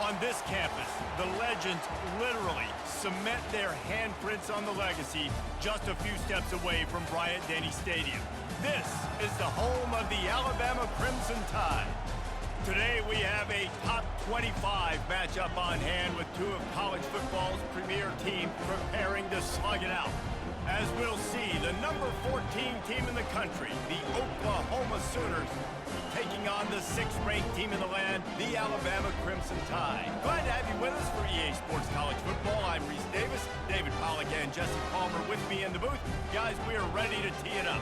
On this campus, the legends literally cement their handprints on the legacy just a few steps away from Bryant-Denny Stadium. This is the home of the Alabama Crimson Tide. Today we have a top 25 matchup on hand with two of college football's premier teams preparing to slug it out. As we'll see, the number 14 team in the country, the Oklahoma Sooners, taking on the 6th-ranked team in the land, the Alabama Crimson Tide. Glad to have you with us for EA Sports College Football. I'm Reese Davis, David Pollack and Jesse Palmer with me in the booth. Guys, we are ready to tee it up.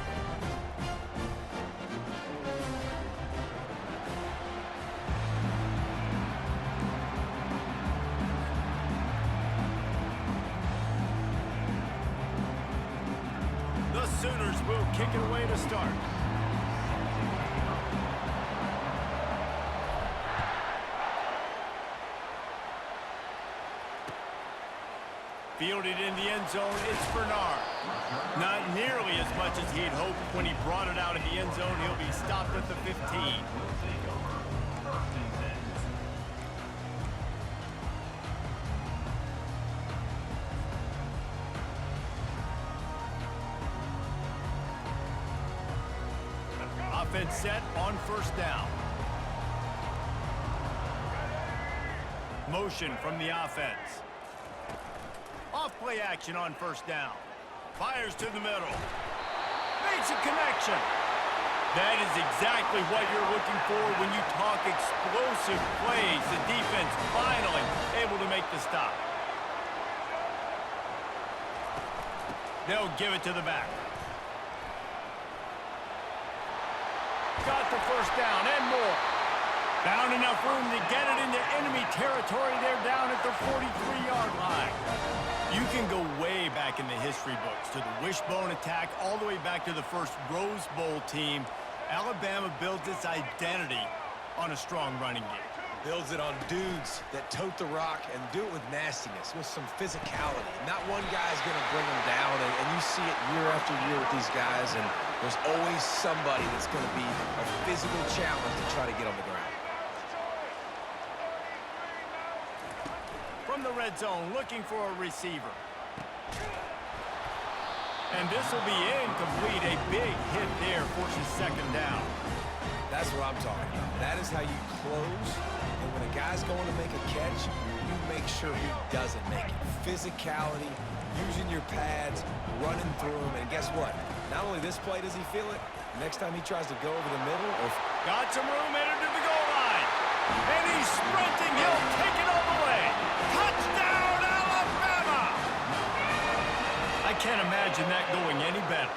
The Sooners will kick it away to start. Fielded in the end zone, it's Bernard. Not nearly as much as he'd hoped when he brought it out of the end zone. He'll be stopped at the 15. Offense set on first down. Motion from the offense. Off-play action on first down. Fires to the middle. Makes a connection. That is exactly what you're looking for when you talk explosive plays. The defense finally able to make the stop. They'll give it to the back. Got the first down and more. Found enough room to get it into enemy territory. They're down at the 43-yard line. You can go way back in the history books to the wishbone attack all the way back to the first Rose Bowl team. Alabama builds its identity on a strong running game. Builds it on dudes that tote the rock and do it with nastiness, with some physicality. Not one guy's going to bring them down, and you see it year after year with these guys, and there's always somebody that's going to be a physical challenge to try to get on the ground. From the red zone, looking for a receiver. And this will be incomplete. A big hit there forces second down. That's what I'm talking about. That is how you close. And when a guy's going to make a catch, you make sure he doesn't make it. Physicality, using your pads, running through him. And guess what? Not only this play does he feel it, next time he tries to go over the middle. Got some room headed to the goal line. And he's sprinting. He'll take it all the way. Touchdown, Alabama! I can't imagine that going any better.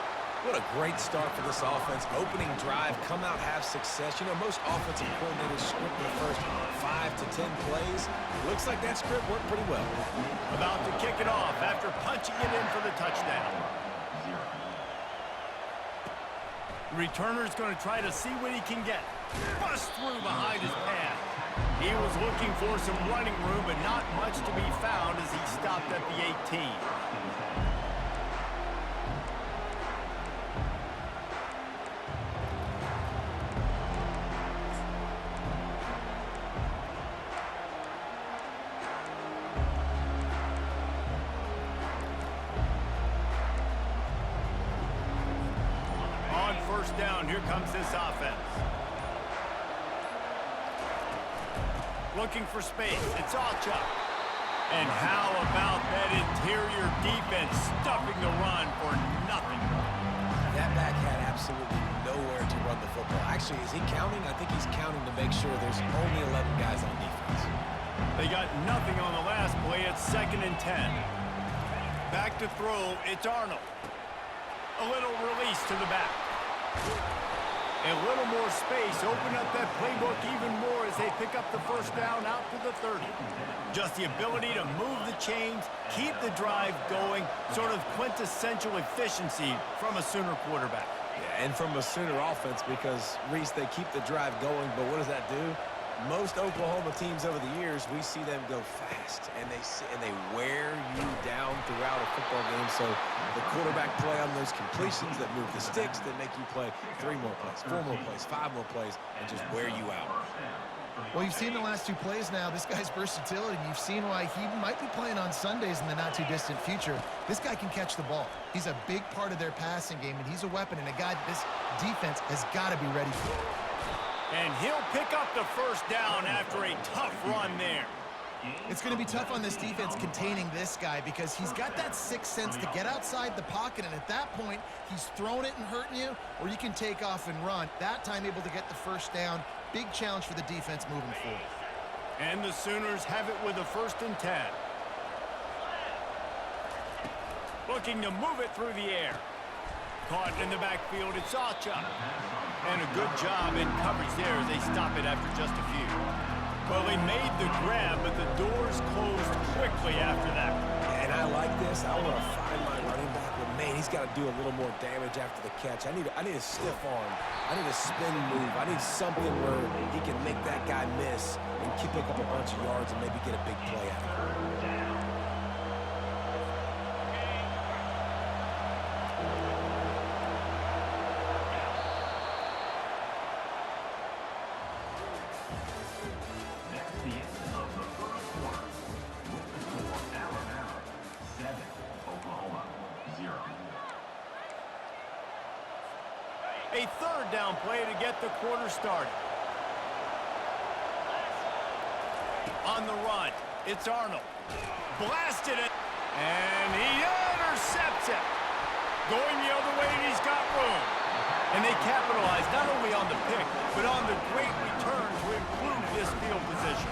What a great start for this offense. Opening drive, come out, have success. You know, most offensive coordinators script the first 5 to 10 plays. Looks like that script worked pretty well. About to kick it off after punching it in for the touchdown. Returner's going to try to see what he can get. Bust through behind his path. He was looking for some running room, but not much to be found as he stopped at the 18. On first down, here comes this offense. Looking for space. It's Alchuk. And how about that interior defense stuffing the run for nothing? That back had absolutely nowhere to run the football. Actually, is he counting? I think he's counting to make sure there's only 11 guys on defense. They got nothing on the last play. It's 2nd and 10. Back to throw. It's Arnold. A little release to the back. A little more space, open up that playbook even more as they pick up the first down out to the 30. Just the ability to move the chains, keep the drive going, sort of quintessential efficiency from a Sooner quarterback. Yeah, and from a Sooner offense because, Reese, they keep the drive going, but what does that do? Most Oklahoma teams over the years, we see them go fast, and they wear you down throughout a football game. So the quarterback play on those completions that move the sticks that make you play 3 more plays, 4 more plays, 5 more plays, and just wear you out. Well, you've seen the last 2 plays now. This guy's versatility. You've seen why he might be playing on Sundays in the not-too-distant future. This guy can catch the ball. He's a big part of their passing game, and he's a weapon and a guy this defense has got to be ready for. And he'll pick up the first down after a tough run there. It's going to be tough on this defense containing this guy because he's got that sixth sense to get outside the pocket, and at that point, he's throwing it and hurting you, or you can take off and run. That time able to get the first down. Big challenge for the defense moving forward. And the Sooners have it with a 1st and 10. Looking to move it through the air. Caught in the backfield, it's Acha. And a good job in coverage there as they stop it after just a few. Well, they made the grab, but the doors closed quickly after that. And I like this. I want to find my running back, but man, he's got to do a little more damage after the catch. I need a stiff arm. I need a spin move. I need something where he can make that guy miss and pick up a bunch of yards and maybe get a big play out of it. A 3rd down play to get the quarter started. On the run, it's Arnold. Blasted it, and he intercepts it. Going the other way, and he's got room. And they capitalize not only on the pick, but on the great return to improve this field position.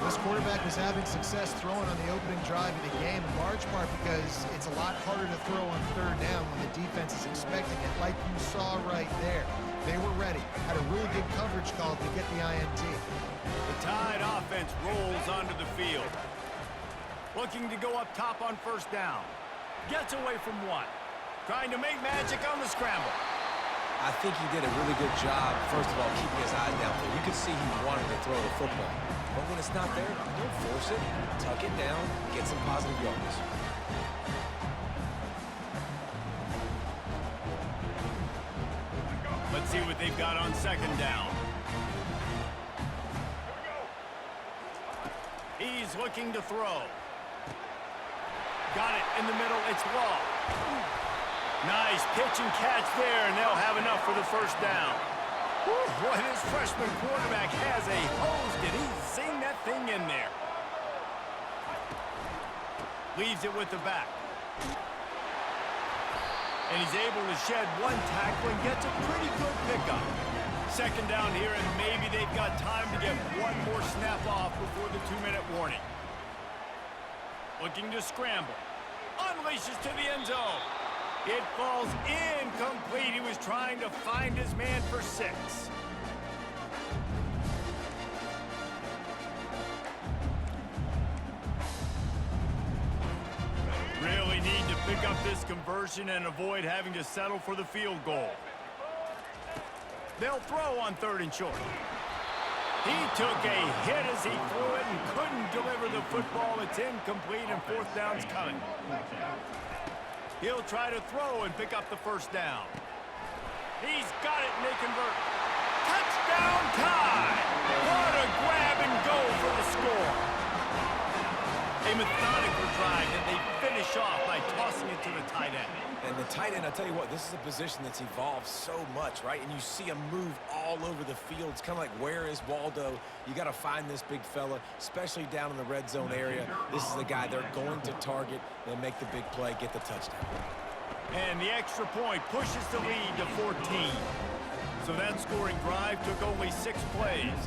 This quarterback was having success throwing on the opening drive of the game, in large part because it's a lot harder to throw on 3rd down when the defense is expecting it, like you saw right there. They were ready, had a really good coverage call to get the INT. The Tide offense rolls onto the field. Looking to go up top on 1st down. Gets away from 1. Trying to make magic on the scramble. I think he did a really good job, first of all, keeping his eyes down there. You could see he wanted to throw the football. But when it's not there, don't force it. Tuck it down, get some positive yards. Let's see what they've got on 2nd down. He's looking to throw. Got it in the middle. It's Law. Nice pitch and catch there, and they'll have enough for the 1st down. Boy, this freshman quarterback has a hose. Did he zing that thing in there? Leaves it with the back. And he's able to shed 1 tackle and gets a pretty good pickup. 2nd down here, and maybe they've got time to get 1 more snap off before the 2-minute warning. Looking to scramble. Unleashes to the end zone. It falls incomplete. He was trying to find his man for 6. Really need to pick up this conversion and avoid having to settle for the field goal. They'll throw on 3rd and short. He took a hit as he threw it and couldn't deliver the football. It's incomplete, and 4th down's coming. He'll try to throw and pick up the 1st down. He's got it, and they convert. Touchdown Tide! What a grab and go for the score. A methodical drive that they finish off by tossing it to the tight end. And the tight end, I'll tell you what, this is a position that's evolved so much, right? And you see him move all over the field. It's kind of like, where is Waldo? You got to find this big fella, especially down in the red zone area. This is the guy they're going to target and make the big play, get the touchdown. And the extra point pushes the lead to 14. So that scoring drive took only 6 plays.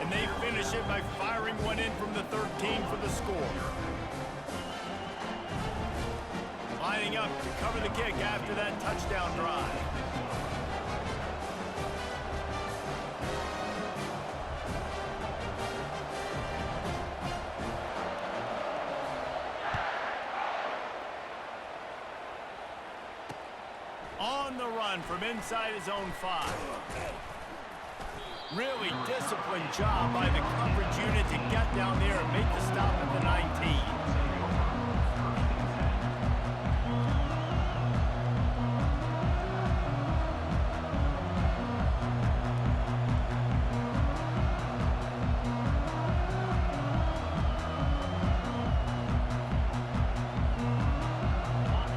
And they finish it by firing one in from the 13 for the score. Lining up to cover the kick after that touchdown drive. On the run from inside his own 5. Really disciplined job by the coverage unit to get down there and make the stop at the 19.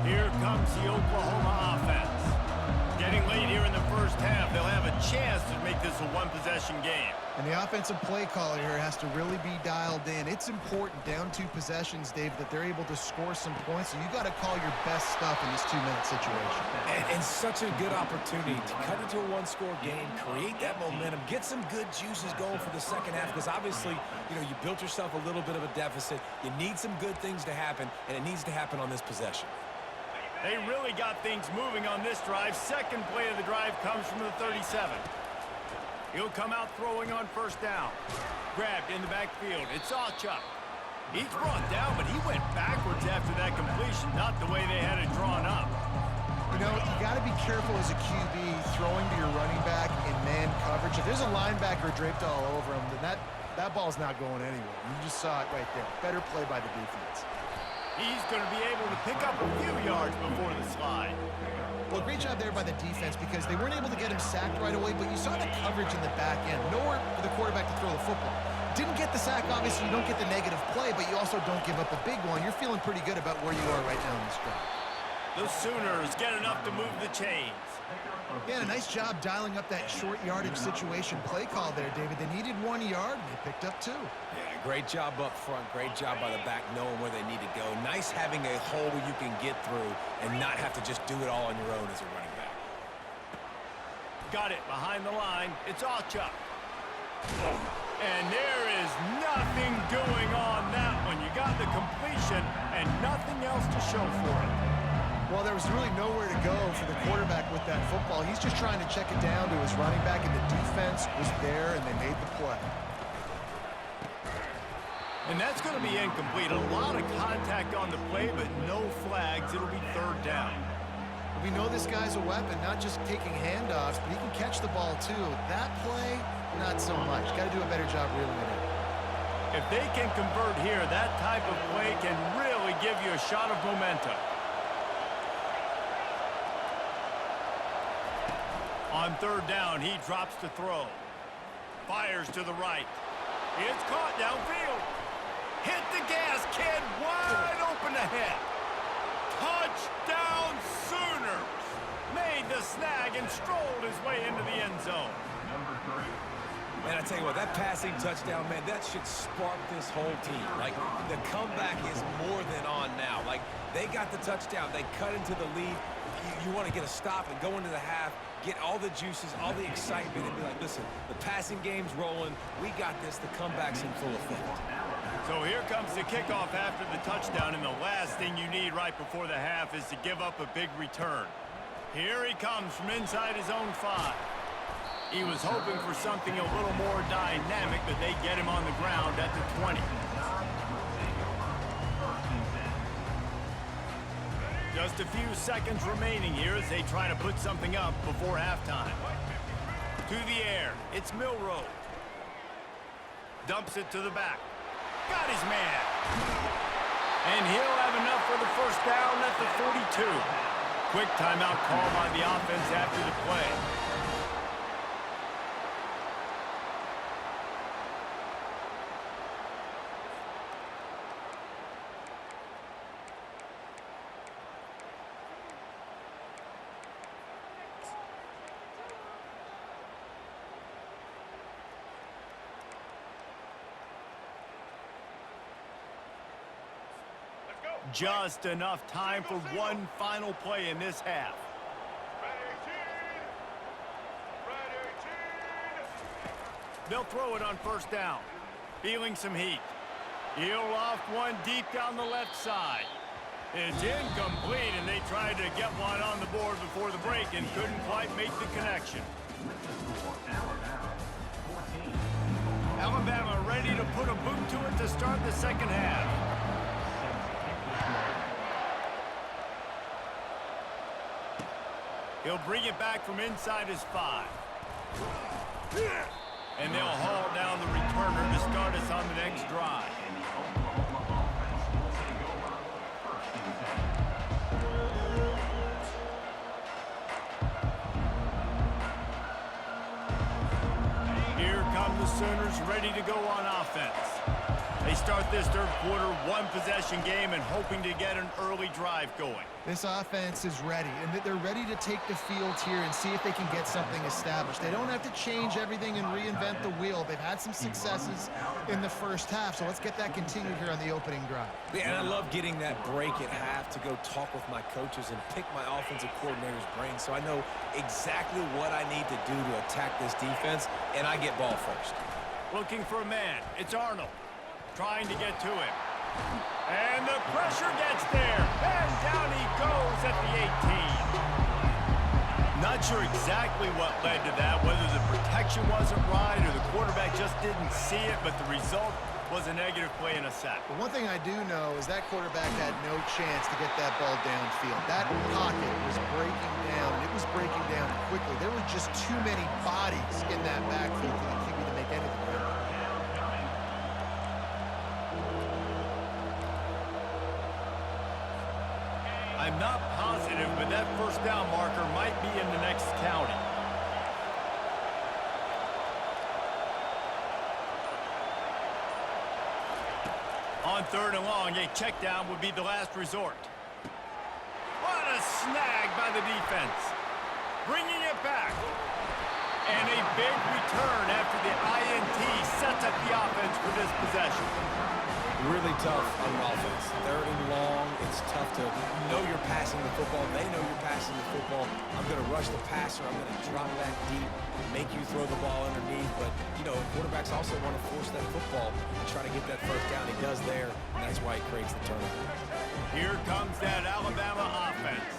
Here comes the Oklahoma offense. Getting late here in the first half, they'll have a chance to make this a one-possession game. And the offensive play caller here has to really be dialed in. It's important down 2 possessions, Dave, that they're able to score some points. So you got to call your best stuff in this 2-minute situation. And such a good opportunity to cut into a one-score game, create that momentum, get some good juices going for the second half, because obviously, you built yourself a little bit of a deficit. You need some good things to happen, and it needs to happen on this possession. They really got things moving on this drive. Second play of the drive comes from the 37. He'll come out throwing on first down. Grabbed in the backfield. It's Achuk. He's brought down, but he went backwards after that completion, not the way they had it drawn up. You got to be careful as a QB throwing to your running back in man coverage. If there's a linebacker draped all over him, then that ball's not going anywhere. You just saw it right there. Better play by the defense. He's going to be able to pick up a few yards before the slide. Well, great job there by the defense because they weren't able to get him sacked right away, but you saw the coverage in the back end. Nowhere for the quarterback to throw the football. Didn't get the sack, obviously. You don't get the negative play, but you also don't give up a big one. You're feeling pretty good about where you are right now in this drive. The Sooners get enough to move the chains. Yeah, and a nice job dialing up that short yardage situation play call there, David. They needed 1 yard, and they picked up 2. Yeah, great job up front. Great job by the back knowing where they need to go. Nice having a hole where you can get through and not have to just do it all on your own as a running back. Got it behind the line. It's Achuk. And there is nothing doing on that one. You got the completion and nothing else to show for it. Well, there was really nowhere to go for the quarterback with that football. He's just trying to check it down to his running back, and the defense was there, and they made the play. And that's going to be incomplete. A lot of contact on the play, but no flags. It'll be third down. We know this guy's a weapon, not just taking handoffs, but he can catch the ball, too. That play, not so much. Got to do a better job reeling it in. If they can convert here, that type of play can really give you a shot of momentum. On third down, he drops to throw. Fires to the right. It's caught downfield. Hit the gas, kid. Wide open ahead. Touchdown Sooners. Made the snag and strolled his way into the end zone. Man, I tell you what, that passing touchdown, man, that should spark this whole team. Like, the comeback is more than on now. Like, they got the touchdown. They cut into the lead. You want to get a stop and go into the half, get all the juices, all the excitement, and be like, listen, the passing game's rolling. We got this. The comeback's in full effect. So here comes the kickoff after the touchdown, and the last thing you need right before the half is to give up a big return. Here he comes from inside his own 5. He was hoping for something a little more dynamic, but they get him on the ground at the 20. Just a few seconds remaining here as they try to put something up before halftime. To the air, it's Milroe. Dumps it to the back. Got his man. And he'll have enough for the first down at the 42. Quick timeout call by the offense after the play. Just enough time for one final play in this half. They'll throw it on first down. Feeling some heat. He'll loft one deep down the left side. It's incomplete, and they tried to get one on the board before the break and couldn't quite make the connection. Alabama ready to put a boot to it to start the second half. He'll bring it back from inside his 5. And they'll haul down the returner to start us on the next drive. Here come the Sooners ready to go on offense. They start this third quarter one-possession game and hoping to get an early drive going. This offense is ready, and they're ready to take the field here and see if they can get something established. They don't have to change everything and reinvent the wheel. They've had some successes in the first half, so let's get that continued here on the opening drive. Yeah, and I love getting that break at half to go talk with my coaches and pick my offensive coordinator's brain so I know exactly what I need to do to attack this defense, and I get ball first. Looking for a man. It's Arnold. Trying to get to him. And the pressure gets there. And down he goes at the 18. Not sure exactly what led to that, whether the protection wasn't right or the quarterback just didn't see it, but the result was a negative play and a sack. But one thing I do know is that quarterback had no chance to get that ball downfield. That pocket was breaking down, and it was breaking down quickly. There were just too many bodies in that backfield for the QB to make anything happen. I'm not positive, but that first down marker might be in the next county. On third and long, a check down would be the last resort. What a snag by the defense. Bringing it back. And a big return after the INT sets up the offense for this possession. Really tough on offense. Third and long, it's tough to know you're passing the football. They know you're passing the football. I'm going to rush the passer. I'm going to drop back deep, make you throw the ball underneath. But, you know, quarterbacks also want to force that football and try to get that first down. He does there, and that's why he creates the turnover. Here comes that Alabama offense.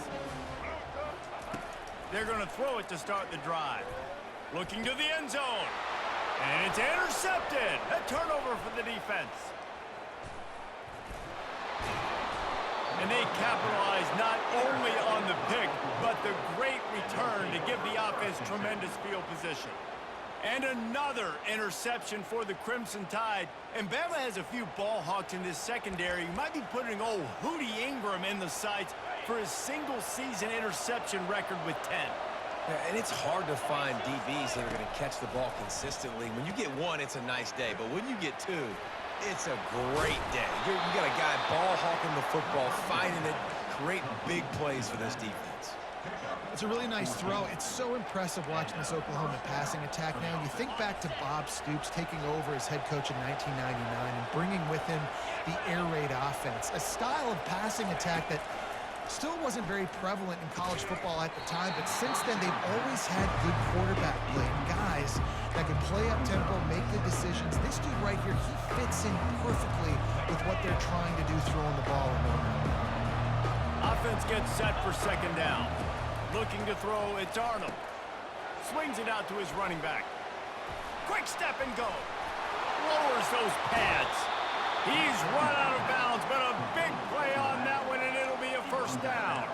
They're going to throw it to start the drive. Looking to the end zone. And it's intercepted. A turnover for the defense. And they capitalize not only on the pick, but the great return to give the offense tremendous field position. And another interception for the Crimson Tide. And Bama has a few ball hawks in this secondary. You might be putting old Hootie Ingram in the sights for his single-season interception record with 10. Yeah, and it's hard to find DBs that are going to catch the ball consistently. When you get one, it's a nice day. But when you get two, it's a great day. You got a guy ball hawking the football, finding it, creating big plays for this defense. It's a really nice throw. It's so impressive watching this Oklahoma passing attack now. You think back to Bob Stoops taking over as head coach in 1999 and bringing with him the air raid offense, a style of passing attack that still wasn't very prevalent in college football at the time, but since then they've always had good quarterback play and guys that can play up tempo, make good decisions. This dude right here, he fits in perfectly with what they're trying to do throwing the ball in the Offense gets set for second down. Looking to throw, it's Arnold. Swings it out to his running back. Quick step and go. Lowers those pads. He's run out of bounds, but a big play on that one, and it'll be a first down.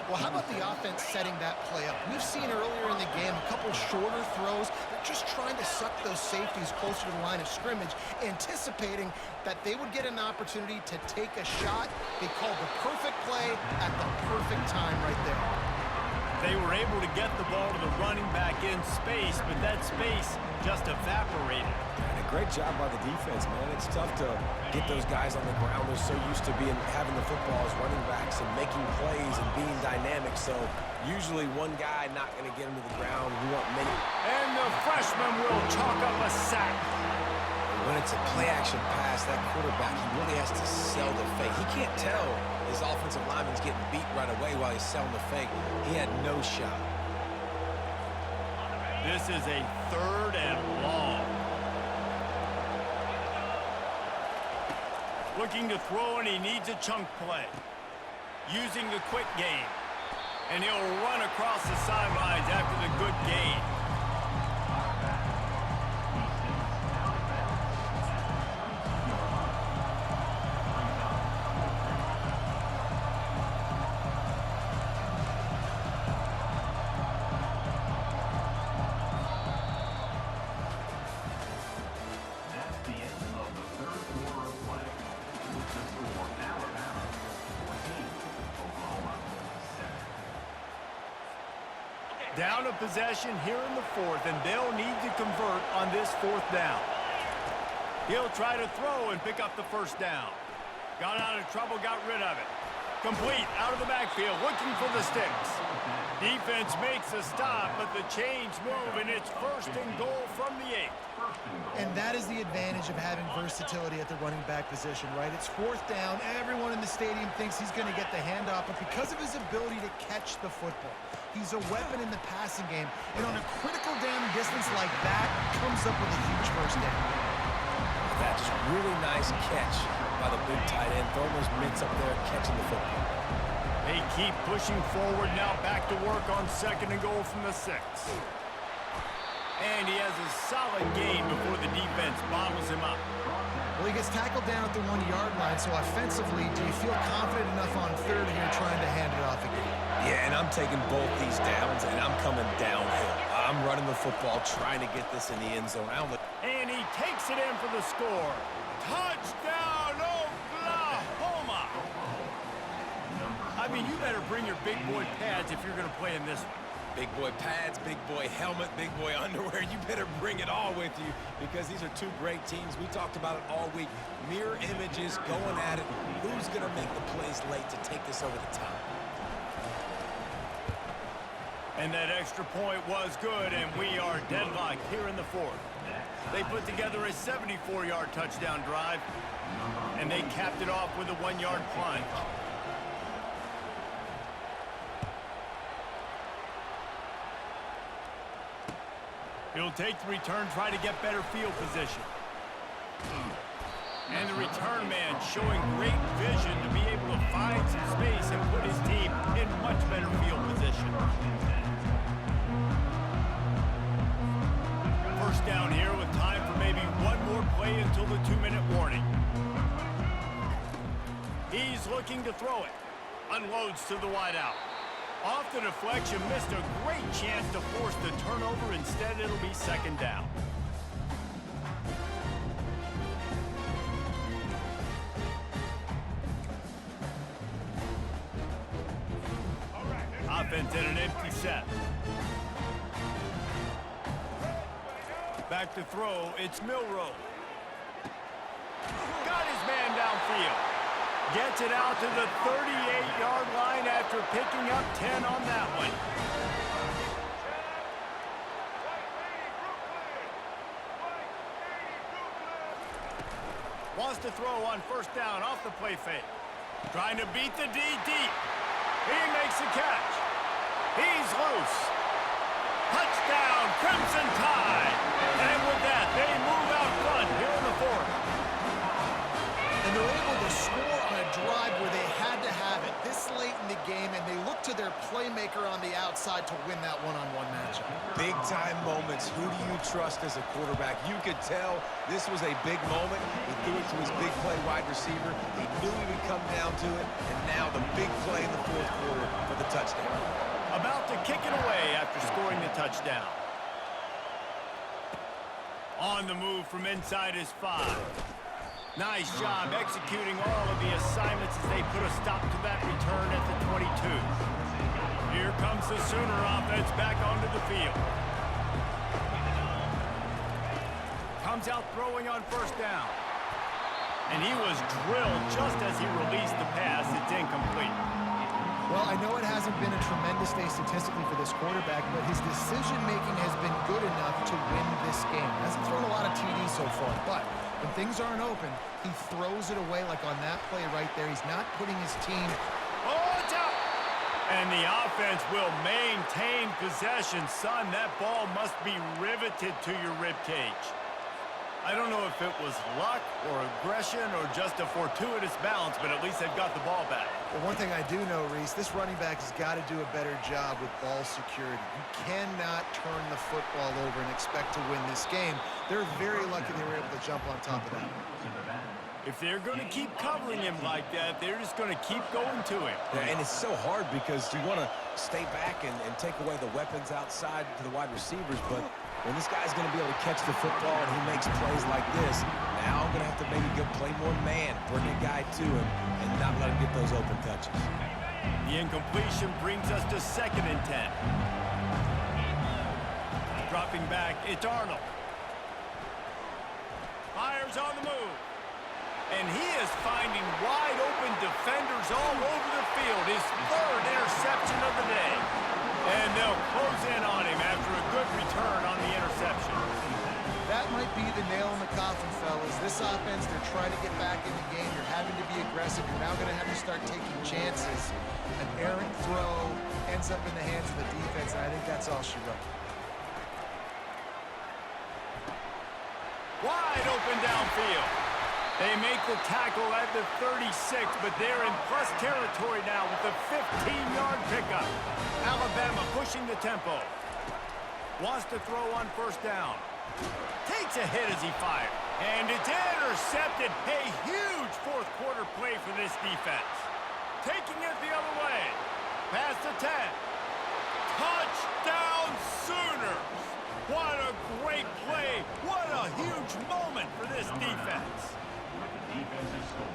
Well, how about the offense setting that play up? We've seen earlier in the game a couple shorter throws. They're just trying to suck those safeties closer to the line of scrimmage, anticipating that they would get an opportunity to take a shot. They called the perfect play at the perfect time right there. They were able to get the ball to the running back in space, but that space just evaporated. And a great job by the defense, man. It's tough to get those guys on the ground. They're so used to having the football as running backs and making plays and being dynamic. So usually one guy not going to get them to the ground. We want many. And the freshman will chalk up a sack. When it's a play-action pass, that quarterback, he really has to sell the fake. He can't tell his offensive lineman's getting beat right away while he's selling the fake. He had no shot. This is a third and long. Looking to throw, and he needs a chunk play. Using the quick game. And he'll run across the sidelines after the good gain. Down a possession here in the fourth, and they'll need to convert on this fourth down. He'll try to throw and pick up the first down. Got out of trouble, got rid of it. Complete out of the backfield, looking for the sticks. Defense makes a stop, but the chains move, and it's first and goal from the 8. And that is the advantage of having versatility at the running back position, right? It's fourth down. Everyone in the stadium thinks he's going to get the handoff, but because of his ability to catch the football, he's a weapon in the passing game. And on a critical down distance like that, comes up with a huge first down. That's just really nice catch by the big tight end. Throwing those mitts up there, catching the football. They keep pushing forward now, back to work on second and goal from the 6. And he has a solid gain before the defense bottles him up. Well, he gets tackled down at the 1-yard line, so offensively, do you feel confident enough on third here trying to hand it off again? Yeah, and I'm taking both these downs, and I'm coming downhill. I'm running the football, trying to get this in the end zone. And he takes it in for the score. Touchdown, Oklahoma! I mean, you better bring your big boy pads if you're going to play in this one. Big boy pads, big boy helmet, big boy underwear. You better bring it all with you because these are two great teams. We talked about it all week. Mirror images, going at it. Who's going to make the plays late to take this over the top? And that extra point was good, and we are deadlocked here in the fourth. They put together a 74-yard touchdown drive, and they capped it off with a 1-yard plunge. He'll take the return, try to get better field position. And the return man showing great vision to be able to find some space and put his team in much better field position. First down here with time for maybe one more play until the 2-minute warning. He's looking to throw it. Unloads to the wideout. Off the deflection, missed a great chance to force the turnover. Instead, it'll be second down. Offense in an empty set. Back to throw, it's Milroe. Got his man downfield. Gets it out to the 38-yard line after picking up 10 on that one. Wants to throw on first down off the play fake. Trying to beat the D deep. He makes the catch. He's loose. Touchdown, Crimson Tide. And with that, they move out front here in the fourth. And they're able to score on a drive where they had to have it this late in the game, and they look to their playmaker on the outside to win that one-on-one matchup. Big-time moments. Who do you trust as a quarterback? You could tell this was a big moment. He threw it to his big play wide receiver. He knew he would come down to it, and now the big play in the fourth quarter for the touchdown. About to kick it away after scoring the touchdown. On the move from inside his 5. Nice job executing all of the assignments as they put a stop to that return at the 22. Here comes the Sooner offense back onto the field. Comes out throwing on first down. And he was drilled just as he released the pass. It's incomplete. Well, I know it hasn't been a tremendous day statistically for this quarterback, but his decision-making has been good enough to win this game. Hasn't thrown a lot of TDs so far, but when things aren't open, he throws it away like on that play right there. He's not putting his team... Oh, it's out! And the offense will maintain possession. Son, that ball must be riveted to your ribcage. I don't know if it was luck or aggression or just a fortuitous bounce, but at least they've got the ball back. Well, one thing I do know, Reese, this running back has got to do a better job with ball security. You cannot turn the football over and expect to win this game. They're very lucky they were able to jump on top of that. If they're going to keep covering him like that, they're just going to keep going to him. Yeah, and it's so hard because you want to stay back and take away the weapons outside to the wide receivers, but when this guy's going to be able to catch the football and he makes plays like this, now I'm going to have to maybe go play more man, bring a guy to him, and not let him get those open touches. The incompletion brings us to 2nd and 10. dropping back. It's Arnold. Fires on the move. And he is finding wide open defenders all over the field. His third interception of the day. And they'll close in on him after a good return on the interception. That might be the nail in the coffin, fellas. This offense, they're trying to get back in the game. You're having to be aggressive. You're now going to have to start taking chances. An errant throw ends up in the hands of the defense, and I think that's all she wrote. Wide open downfield. They make the tackle at the 36, but they're in plus territory now with the 15-yard pickup. Alabama pushing the tempo. Wants to throw on first down. Takes a hit as he fired. And it's intercepted. A huge fourth quarter play for this defense. Taking it the other way. Past the 10. Touchdown Sooners. What a great play. What a huge moment for this defense.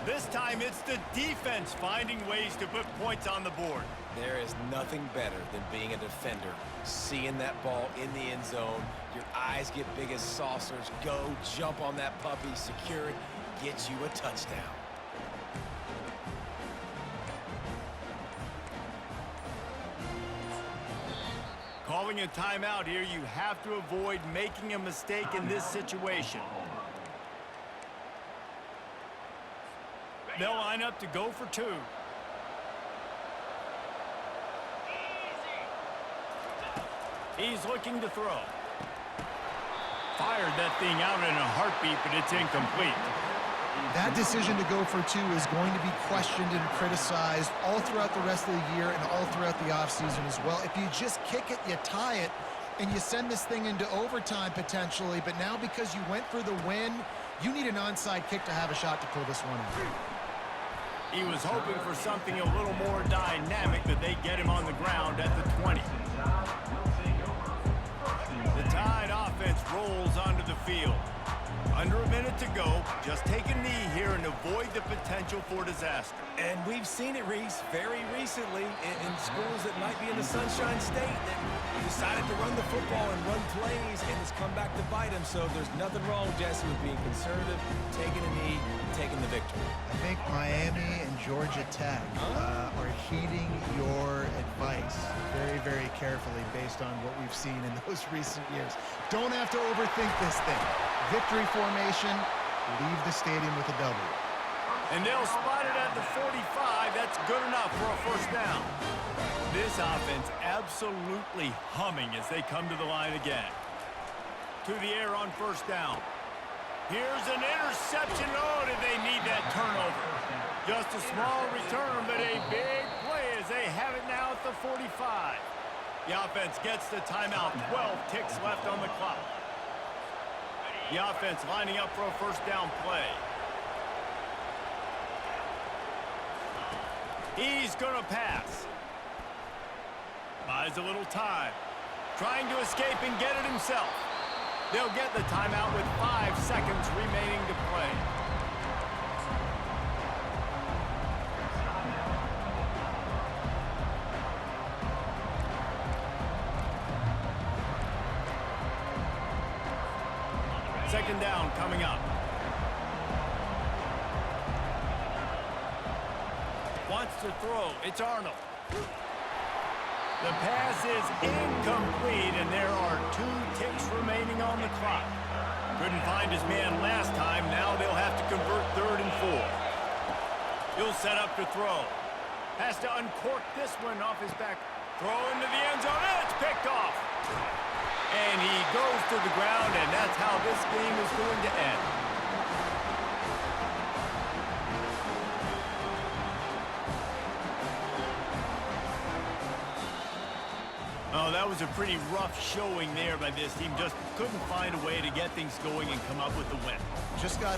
This time it's the defense finding ways to put points on the board. There is nothing better than being a defender. Seeing that ball in the end zone, your eyes get big as saucers. Go, jump on that puppy, secure it, get you a touchdown. Calling a timeout here, you have to avoid making a mistake in this situation. They'll line up to go for two. He's looking to throw. Fired that thing out in a heartbeat, but it's incomplete. That decision to go for two is going to be questioned and criticized all throughout the rest of the year and all throughout the offseason as well. If you just kick it, you tie it, and you send this thing into overtime potentially, but now because you went for the win, you need an onside kick to have a shot to pull this one out. He was hoping for something a little more dynamic, that they get him on the ground at the 20. The Tide offense rolls onto the field. Under a minute to go. Just take a knee here and avoid the potential for disaster. And we've seen it, Reese, very recently in schools that might be in the Sunshine State that decided to run the football and run plays, and it's come back to bite them. So there's nothing wrong, Jesse, with being conservative, taking a knee, taking the victory. I think Miami and Georgia Tech are heeding your advice very, very carefully based on what we've seen in those recent years. Don't have to overthink this thing. Victory formation, leave the stadium with a W. And they'll spot it at the 45. That's good enough for a first down. This offense absolutely humming as they come to the line again. To the air on first down. Here's an interception. Oh, did they need that turnover? Just a small return, but a big play as they have it now at the 45. The offense gets the timeout. 12 ticks left on the clock. The offense lining up for a first down play. He's going to pass. Buys a little time. Trying to escape and get it himself. They'll get the timeout with 5 seconds remaining to play. Second down coming up. Wants to throw. It's Arnold. The pass is incomplete, and there are 2 ticks remaining on the clock. Couldn't find his man last time. Now they'll have to convert 3rd and 4. He'll set up to throw. Has to uncork this one off his back. Throw into the end zone, and it's picked off. And he goes to the ground, and that's how this game is going to end. Oh, that was a pretty rough showing there by this team. Just couldn't find a way to get things going and come up with the win. Just got